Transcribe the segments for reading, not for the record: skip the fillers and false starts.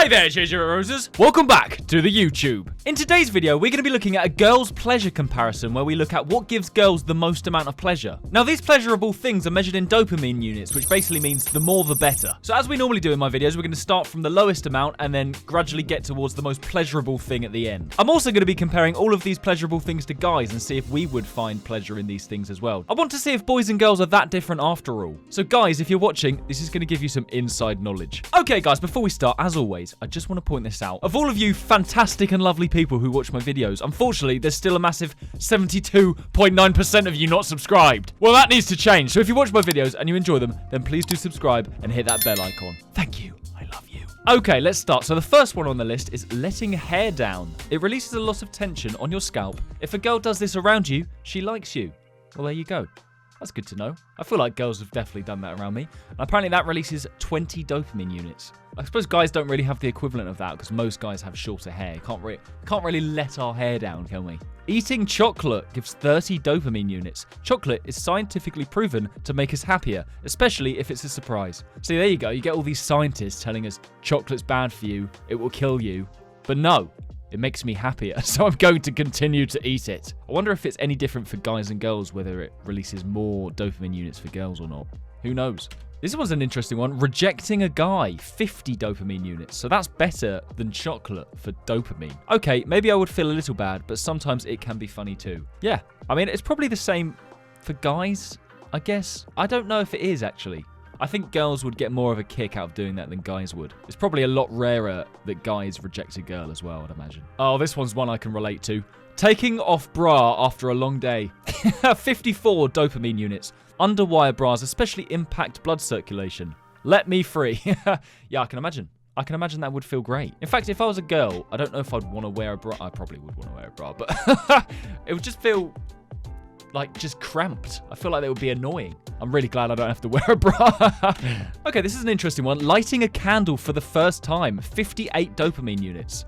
Hi there, JJ Roses. Welcome back to the YouTube. In today's video, we're going to be looking at a girl's pleasure comparison where we look at what gives girls the most amount of pleasure. Now, these pleasurable things are measured in dopamine units, which basically means the more the better. So as we normally do in my videos, we're going to start from the lowest amount and then gradually get towards the most pleasurable thing at the end. I'm also going to be comparing all of these pleasurable things to guys and see if we would find pleasure in these things as well. I want to see if boys and girls are that different after all. So guys, if you're watching, this is going to give you some inside knowledge. Okay guys, before we start, as always, I just want to point this out. Of all of you fantastic and lovely people who watch my videos, unfortunately, there's still a massive 72.9% of you not subscribed. Well, that needs to change. So if you watch my videos and you enjoy them, then please do subscribe and hit that bell icon. Thank you. I love you. Okay, let's start. So the first one on the list is letting hair down. It releases a lot of tension on your scalp. If a girl does this around you, she likes you. Well, there you go. That's good to know. I feel like girls have definitely done that around me. And apparently that releases 20 dopamine units. I suppose guys don't really have the equivalent of that because most guys have shorter hair. Can't really let our hair down, can we? Eating chocolate gives 30 dopamine units. Chocolate is scientifically proven to make us happier, especially if it's a surprise. See, there you go. You get all these scientists telling us chocolate's bad for you, it will kill you. But no. It makes me happier, so I'm going to continue to eat it. I wonder if it's any different for guys and girls, whether it releases more dopamine units for girls or not. Who knows? This one's an interesting one. Rejecting a guy, 50 dopamine units. So that's better than chocolate for dopamine. Okay, maybe I would feel a little bad, but sometimes it can be funny too. Yeah, I mean, it's probably the same for guys, I guess. I don't know if it is, actually. I think girls would get more of a kick out of doing that than guys would. It's probably a lot rarer that guys reject a girl as well, I'd imagine. Oh, this one's one I can relate to. Taking off bra after a long day. 54 dopamine units. Underwire bras especially impact blood circulation. Let me free. Yeah, I can imagine. I can imagine that would feel great. In fact, if I was a girl, I don't know if I'd want to wear a bra. I probably would want to wear a bra, but it would just feel like just cramped. I feel like that would be annoying. I'm really glad I don't have to wear a bra. Okay, this is an interesting one. Lighting a candle for the first time. 58 dopamine units.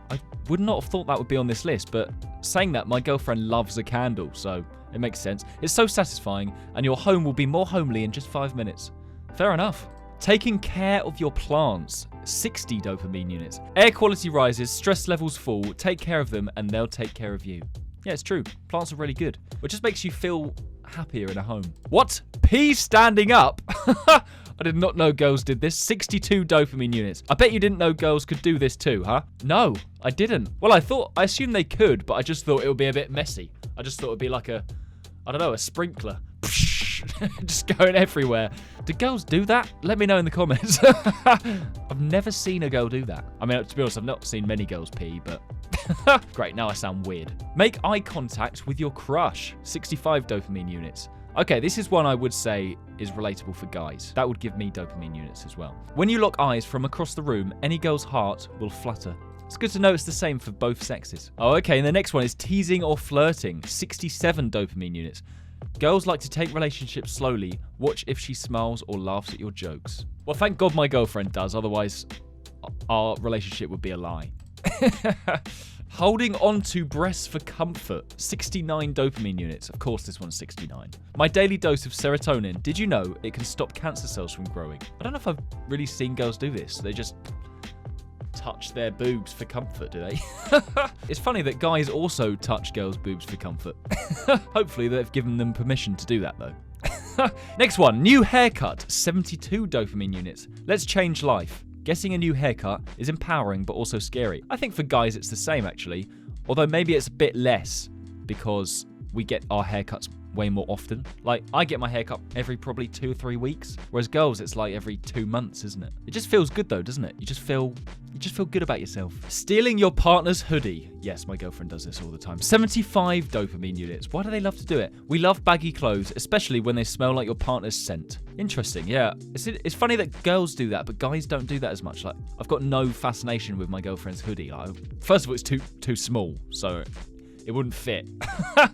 I would not have thought that would be on this list, but saying that, my girlfriend loves a candle, so it makes sense. It's so satisfying, and your home will be more homely in just 5 minutes. Fair enough. Taking care of your plants. 60 dopamine units. Air quality rises, stress levels fall. Take care of them, and they'll take care of you. Yeah, it's true. Plants are really good. It just makes you feel happier in a home. What? Pee standing up? I did not know girls did this. 62 dopamine units. I bet you didn't know girls could do this too, huh? No, I didn't. Well, I assumed they could, but I just thought it would be a bit messy. I just thought it would be like a sprinkler. Just going everywhere. Do girls do that? Let me know in the comments. I've never seen a girl do that. I mean, to be honest, I've not seen many girls pee, but great, now I sound weird. Make eye contact with your crush. 65 dopamine units. Okay, this is one I would say is relatable for guys. That would give me dopamine units as well. When you lock eyes from across the room, any girl's heart will flutter. It's good to know it's the same for both sexes. Oh, okay, and the next one is teasing or flirting. 67 dopamine units. Girls like to take relationships slowly. Watch if she smiles or laughs at your jokes. Well, thank God my girlfriend does. Otherwise, our relationship would be a lie. Holding on to breasts for comfort. 69 dopamine units. Of course, this one's 69. My daily dose of serotonin. Did you know it can stop cancer cells from growing? I don't know if I've really seen girls do this. They just touch their boobs for comfort, do they? It's funny that guys also touch girls' boobs for comfort. Hopefully they've given them permission to do that, though. Next one, new haircut. 72 dopamine units. Let's change life. Getting a new haircut is empowering but also scary. I think for guys it's the same actually, although maybe it's a bit less because we get our haircuts way more often. Like, I get my haircut every probably 2 or 3 weeks, whereas girls it's like every 2 months, isn't it? It just feels good though, doesn't it? You just feel good about yourself. Stealing your partner's hoodie. Yes, my girlfriend does this all the time. 75 dopamine units. Why do they love to do it? We love baggy clothes, especially when they smell like your partner's scent. Interesting, yeah. It's funny that girls do that, but guys don't do that as much. Like, I've got no fascination with my girlfriend's hoodie. First of all, it's too small, so it wouldn't fit.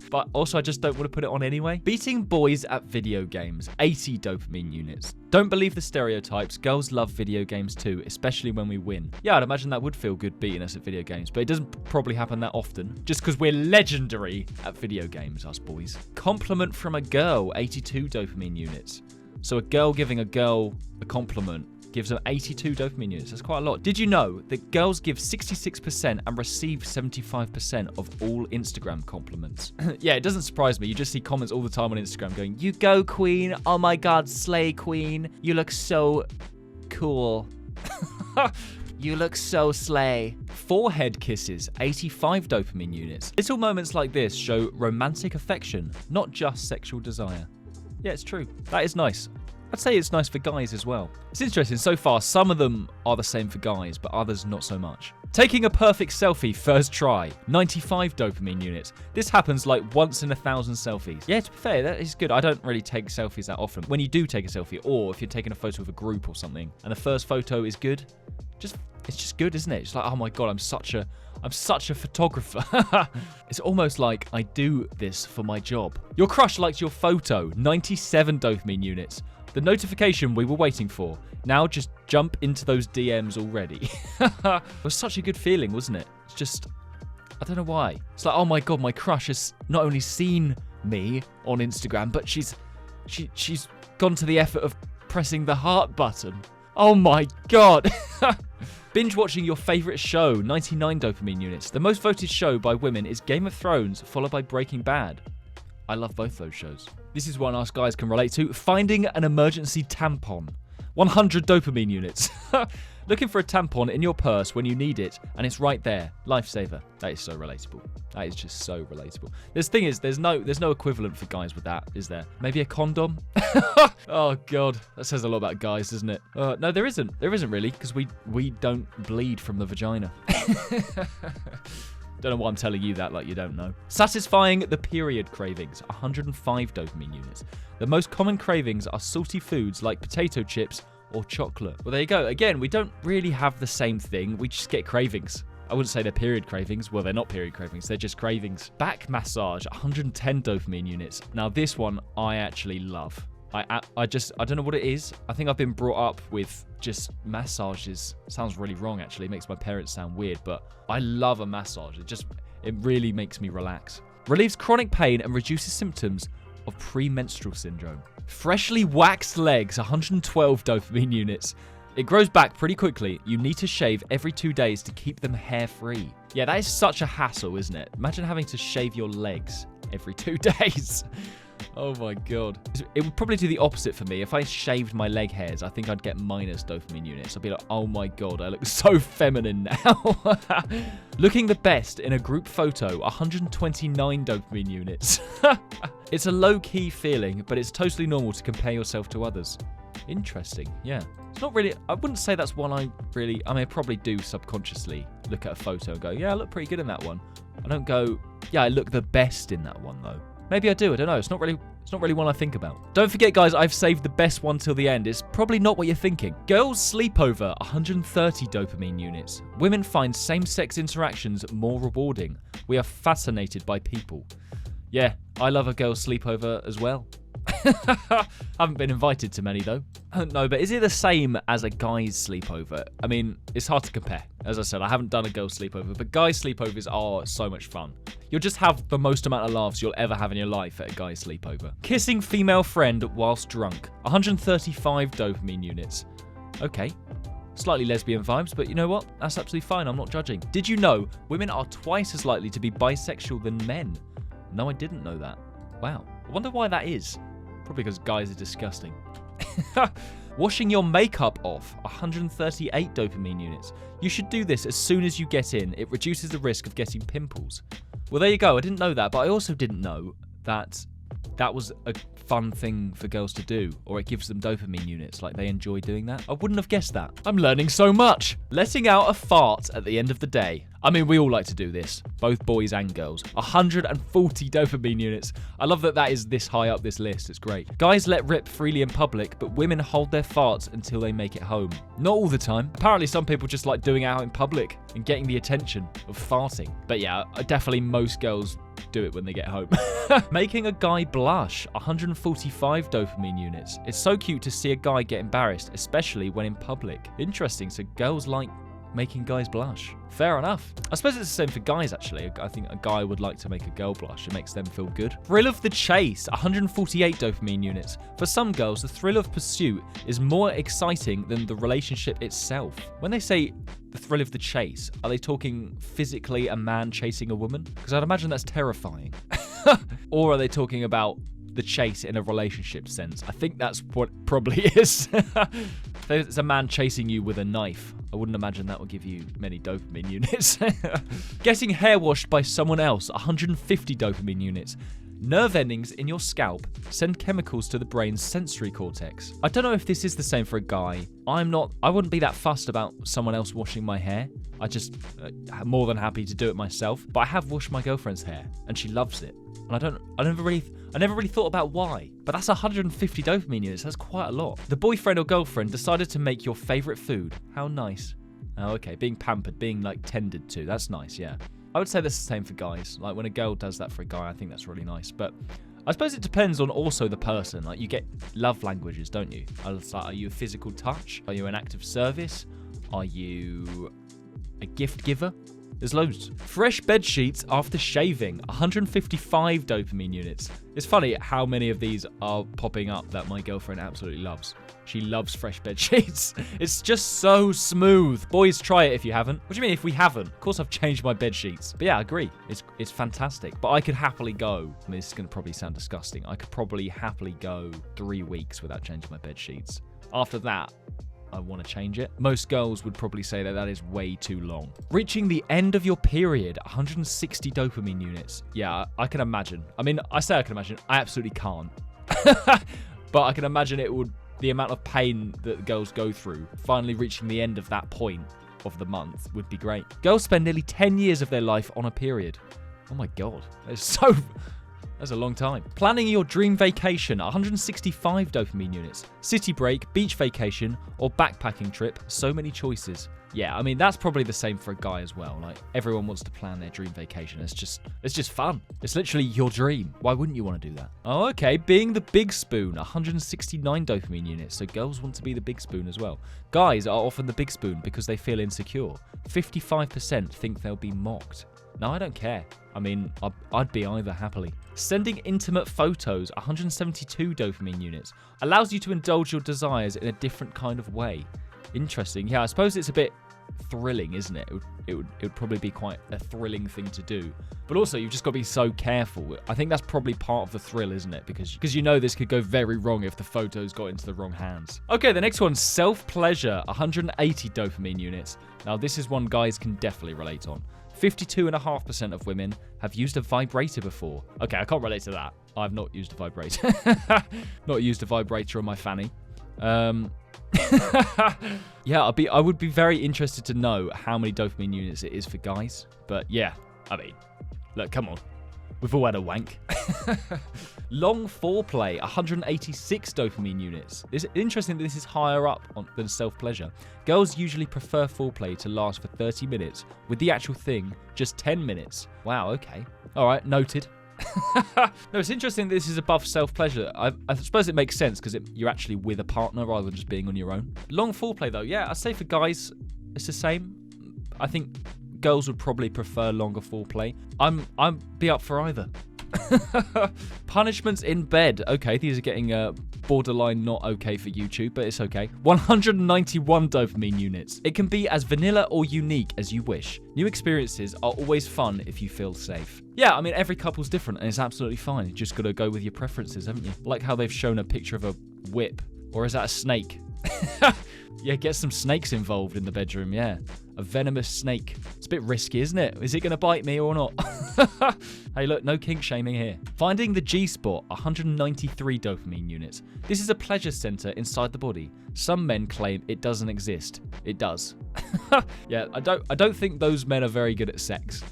But also, I just don't want to put it on anyway. Beating boys at video games. 80 dopamine units. Don't believe the stereotypes. Girls love video games too, especially when we win. Yeah, I'd imagine that would feel good beating us at video games, but it doesn't probably happen that often. Just because we're legendary at video games, us boys. Compliment from a girl. 82 dopamine units. So a girl giving a girl a compliment gives them 82 dopamine units. That's quite a lot. Did you know that girls give 66% and receive 75% of all Instagram compliments? Yeah, it doesn't surprise me. You just see comments all the time on Instagram going, "You go, queen. Oh my God, slay, queen. You look so cool." You look so slay. Forehead kisses, 85 dopamine units. Little moments like this show romantic affection, not just sexual desire. Yeah, it's true. That is nice. I'd say it's nice for guys as well. It's interesting, so far, some of them are the same for guys, but others not so much. Taking a perfect selfie first try, 95 dopamine units. This happens like once in 1,000 selfies. Yeah, to be fair, that is good. I don't really take selfies that often. When you do take a selfie, or if you're taking a photo of a group or something, and the first photo is good, it's just good, isn't it? It's like, oh my God, I'm such a photographer. It's almost like I do this for my job. Your crush liked your photo, 97 dopamine units. The notification we were waiting for. Now just jump into those DMs already. It was such a good feeling, wasn't it? It's just, I don't know why. It's like, oh my God, my crush has not only seen me on Instagram, but she's gone to the effort of pressing the heart button. Oh my God. Binge watching your favorite show, 99 dopamine units. The most voted show by women is Game of Thrones, followed by Breaking Bad. I love both those shows. This is one us guys can relate to. Finding an emergency tampon. 100 dopamine units. Looking for a tampon in your purse when you need it, and it's right there. Lifesaver. That is so relatable. That is just so relatable. The thing is, there's no equivalent for guys with that, is there? Maybe a condom? Oh God, that says a lot about guys, doesn't it? No, there isn't. There isn't really, because we don't bleed from the vagina. Don't know why I'm telling you that like you don't know. Satisfying the period cravings, 105 dopamine units. The most common cravings are salty foods like potato chips or chocolate. Well, there you go. Again, we don't really have the same thing. We just get cravings. I wouldn't say they're period cravings. Well, they're not period cravings. They're just cravings. Back massage, 110 dopamine units. Now, this one I actually love. I don't know what it is. I think I've been brought up with just massages. Sounds really wrong, actually. It makes my parents sound weird, but I love a massage. It really makes me relax. Relieves chronic pain and reduces symptoms of premenstrual syndrome. Freshly waxed legs, 112 dopamine units. It grows back pretty quickly. You need to shave every 2 days to keep them hair-free. Yeah, that is such a hassle, isn't it? Imagine having to shave your legs every 2 days. Oh my God. It would probably do the opposite for me. If I shaved my leg hairs, I think I'd get minus dopamine units. I'd be like, oh my God, I look so feminine now. Looking the best in a group photo, 129 dopamine units. It's a low-key feeling, but it's totally normal to compare yourself to others. Interesting, yeah. It's not really, I wouldn't say that's one I probably do subconsciously look at a photo and go, yeah, I look pretty good in that one. I don't go, yeah, I look the best in that one though. Maybe I do, I don't know. It's not really one I think about. Don't forget, guys, I've saved the best one till the end. It's probably not what you're thinking. Girls sleepover, 130 dopamine units. Women find same-sex interactions more rewarding. We are fascinated by people. Yeah, I love a girl's sleepover as well. Haven't been invited to many though. No, but is it the same as a guy's sleepover? I mean, it's hard to compare. As I said, I haven't done a girl's sleepover, but guys' sleepovers are so much fun. You'll just have the most amount of laughs you'll ever have in your life at a guy's sleepover. Kissing female friend whilst drunk. 135 dopamine units. Okay. Slightly lesbian vibes, but you know what? That's absolutely fine. I'm not judging. Did you know women are twice as likely to be bisexual than men? No, I didn't know that. Wow. I wonder why that is. Probably because guys are disgusting. Washing your makeup off, 138 dopamine units. You should do this as soon as you get in. It reduces the risk of getting pimples. Well, there you go. I didn't know that, but I also didn't know that that was a fun thing for girls to do, or it gives them dopamine units, like they enjoy doing that. I wouldn't have guessed that. I'm learning so much. Letting out a fart at the end of the day. I mean, we all like to do this, both boys and girls. 140 dopamine units. I love that that is this high up this list. It's great. Guys let rip freely in public, but women hold their farts until they make it home. Not all the time. Apparently some people just like doing it out in public and getting the attention of farting. But yeah, definitely most girls do it when they get home. Making a guy blush, 145 dopamine units. It's so cute to see a guy get embarrassed, especially when in public. Interesting, so girls like making guys blush. Fair enough. I suppose it's the same for guys, actually. I think a guy would like to make a girl blush. It makes them feel good. Thrill of the chase, 148 dopamine units. For some girls, the thrill of pursuit is more exciting than the relationship itself. When they say the thrill of the chase, are they talking physically a man chasing a woman? Because I'd imagine that's terrifying. Or are they talking about the chase in a relationship sense? I think that's what it probably is. If it's a man chasing you with a knife, I wouldn't imagine that would give you many dopamine units. Getting hair washed by someone else, 150 dopamine units. Nerve endings in your scalp send chemicals to the brain's sensory cortex. I don't know if this is the same for a guy. I wouldn't be that fussed about someone else washing my hair. I just am more than happy to do it myself. But I have washed my girlfriend's hair and she loves it. And I never really thought about why. But that's 150 dopamine units. That's quite a lot. The boyfriend or girlfriend decided to make your favorite food. How nice. Oh, okay. Being pampered, being like tended to. That's nice, yeah. I would say that's the same for guys. Like when a girl does that for a guy, I think that's really nice. But I suppose it depends on also the person. Like you get love languages, don't you? Are you a physical touch? Are you an act of service? Are you a gift giver? There's loads. Fresh bed sheets after shaving, 155 dopamine units. It's funny how many of these are popping up that my girlfriend absolutely loves. She loves fresh bed sheets. It's just so smooth. Boys, try it if you haven't. What do you mean if we haven't? Of course I've changed my bed sheets. But yeah, I agree. It's fantastic. But I could happily go, I mean, this is going to probably sound disgusting. I could probably happily go 3 weeks without changing my bed sheets. After that, I want to change it. Most girls would probably say that that is way too long. Reaching the end of your period, 160 dopamine units. Yeah, I can imagine. I mean, I say I can imagine. I absolutely can't. But I can imagine the amount of pain that girls go through, finally reaching the end of that point of the month would be great. Girls spend nearly 10 years of their life on a period. Oh my God. That's a long time. Planning your dream vacation, 165 dopamine units. City break, beach vacation, or backpacking trip. So many choices. Yeah, I mean, that's probably the same for a guy as well. Like, everyone wants to plan their dream vacation. It's just fun. It's literally your dream. Why wouldn't you want to do that? Oh, okay. Being the big spoon, 169 dopamine units. So girls want to be the big spoon as well. Guys are often the big spoon because they feel insecure. 55% think they'll be mocked. No, I don't care. I mean, I'd be either happily. Sending intimate photos, 172 dopamine units. Allows you to indulge your desires in a different kind of way. Interesting. Yeah, I suppose it's a bit thrilling, isn't it? It would probably be quite a thrilling thing to do. But also, you've just got to be so careful. I think that's probably part of the thrill, isn't it? Because you know this could go very wrong if the photos got into the wrong hands. Okay, the next one, self-pleasure, 180 dopamine units. Now, this is one guys can definitely relate on. 52.5% of women have used a vibrator before. Okay, I can't relate to that. I've not used a vibrator. Not used a vibrator on my fanny. Yeah, I would be very interested to know how many dopamine units it is for guys. But yeah, I mean, look, come on. We've all had a wank. Long foreplay, 186 dopamine units. It's interesting that this is higher up than self-pleasure. Girls usually prefer foreplay to last for 30 minutes, with the actual thing just 10 minutes. Wow, okay. All right, noted. No, it's interesting that this is above self-pleasure. I suppose it makes sense because you're actually with a partner rather than just being on your own. Long foreplay, though, yeah, I'd say for guys, it's the same. I think girls would probably prefer longer foreplay. I'd be up for either. Punishments in bed. Okay, these are getting borderline not okay for YouTube, but it's okay. 191 dopamine units. It can be as vanilla or unique as you wish. New experiences are always fun if you feel safe. Yeah, I mean, every couple's different and it's absolutely fine. You just got to go with your preferences, haven't you? Like how they've shown a picture of a whip. Or is that a snake? Yeah, get some snakes involved in the bedroom, yeah. A venomous snake. It's a bit risky, isn't it? Is it going to bite me or not? Hey, look, no kink shaming here. Finding the G-spot, 193 dopamine units. This is a pleasure center inside the body. Some men claim it doesn't exist. It does. Yeah, I don't think those men are very good at sex.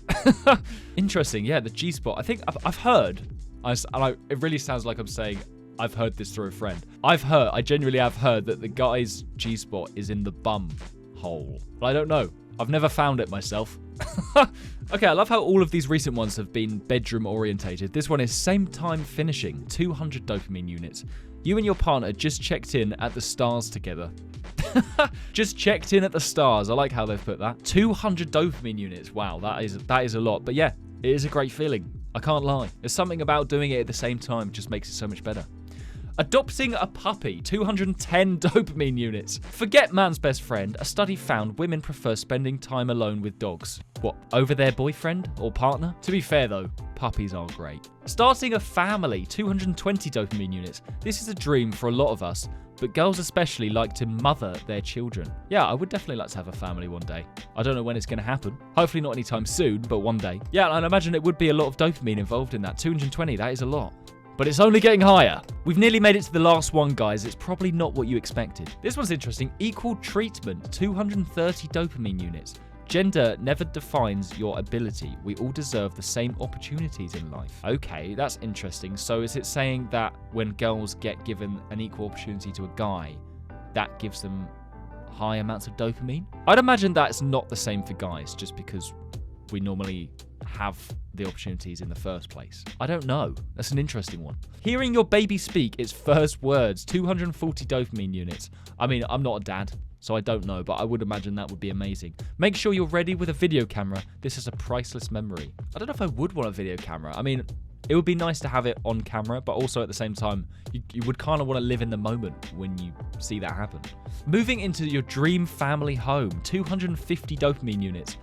Interesting, yeah, the G-spot. I think I've heard, it really sounds like I'm saying I've heard this through a friend. I genuinely have heard that the guy's G-spot is in the bum hole. But I don't know. I've never found it myself. Okay, I love how all of these recent ones have been bedroom orientated. This one is same time finishing, 200 dopamine units. You and your partner just checked in at the stars together. Just checked in at the stars. I like how they've put that. 200 dopamine units. Wow, that is a lot. But yeah, it is a great feeling. I can't lie. There's something about doing it at the same time just makes it so much better. Adopting a puppy, 210 dopamine units. Forget man's best friend. A study found women prefer spending time alone with dogs. What, over their boyfriend or partner? To be fair though, puppies are great. Starting a family, 220 dopamine units. This is a dream for a lot of us, but girls especially like to mother their children. Yeah, I would definitely like to have a family one day. I don't know when it's going to happen. Hopefully not anytime soon, but one day. Yeah, and I imagine it would be a lot of dopamine involved in that. 220, that is a lot. But it's only getting higher. We've nearly made it to the last one, guys. It's probably not what you expected. This one's interesting. Equal treatment, 230 dopamine units. Gender never defines your ability. We all deserve the same opportunities in life. Okay, that's interesting. So is it saying that when girls get given an equal opportunity to a guy, that gives them high amounts of dopamine? I'd imagine that's not the same for guys, just because we normally have the opportunities in the first place. I don't know. That's an interesting one. Hearing your baby speak its first words, 240 dopamine units. I mean, I'm not a dad, so I don't know, but I would imagine that would be amazing. Make sure you're ready with a video camera. This is a priceless memory. I don't know if I would want a video camera. I mean, it would be nice to have it on camera, but also at the same time, you would kind of want to live in the moment when you see that happen. Moving into your dream family home, 250 dopamine units.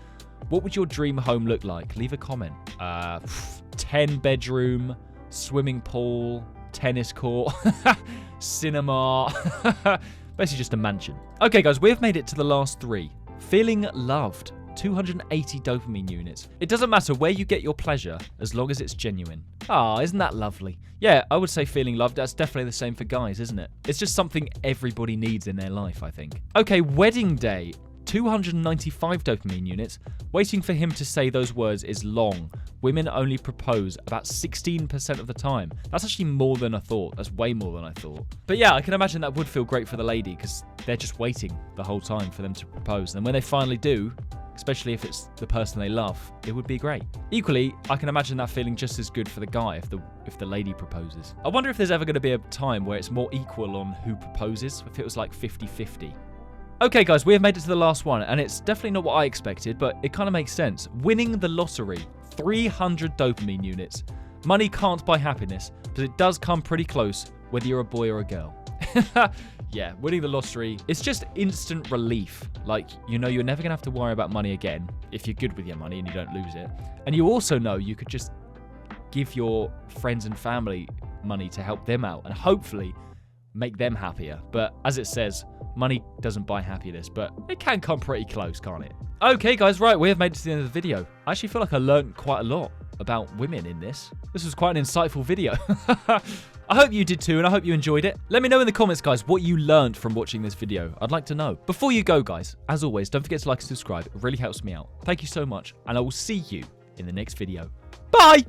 What would your dream home look like? Leave a comment. 10 bedroom, swimming pool, tennis court, cinema. Basically just a mansion. Okay, guys, we've made it to the last three. Feeling loved. 280 dopamine units. It doesn't matter where you get your pleasure as long as it's genuine. Ah, isn't that lovely? Yeah, I would say feeling loved. That's definitely the same for guys, isn't it? It's just something everybody needs in their life, I think. Okay, wedding day. 295 dopamine units. Waiting for him to say those words is long. Women only propose about 16% of the time. That's actually more than I thought. That's way more than I thought. But yeah, I can imagine that would feel great for the lady because they're just waiting the whole time for them to propose. And when they finally do, especially if it's the person they love, it would be great. Equally, I can imagine that feeling just as good for the guy if the lady proposes. I wonder if there's ever going to be a time where it's more equal on who proposes, if it was like 50-50. Okay, guys, we have made it to the last one, and it's definitely not what I expected, but it kind of makes sense. Winning the lottery, 300 dopamine units. Money can't buy happiness, but it does come pretty close, whether you're a boy or a girl. Yeah, winning the lottery, it's just instant relief. Like, you know you're never going to have to worry about money again, if you're good with your money and you don't lose it. And you also know you could just give your friends and family money to help them out, and hopefully make them happier. But as it says, money doesn't buy happiness, but it can come pretty close, can't it? Okay, guys, right, we have made it to the end of the video. I actually feel like I learned quite a lot about women in this. This was quite an insightful video. I hope you did too, and I hope you enjoyed it. Let me know in the comments, guys, what you learned from watching this video. I'd like to know. Before you go, guys, as always, don't forget to like and subscribe. It really helps me out. Thank you so much, and I will see you in the next video. Bye!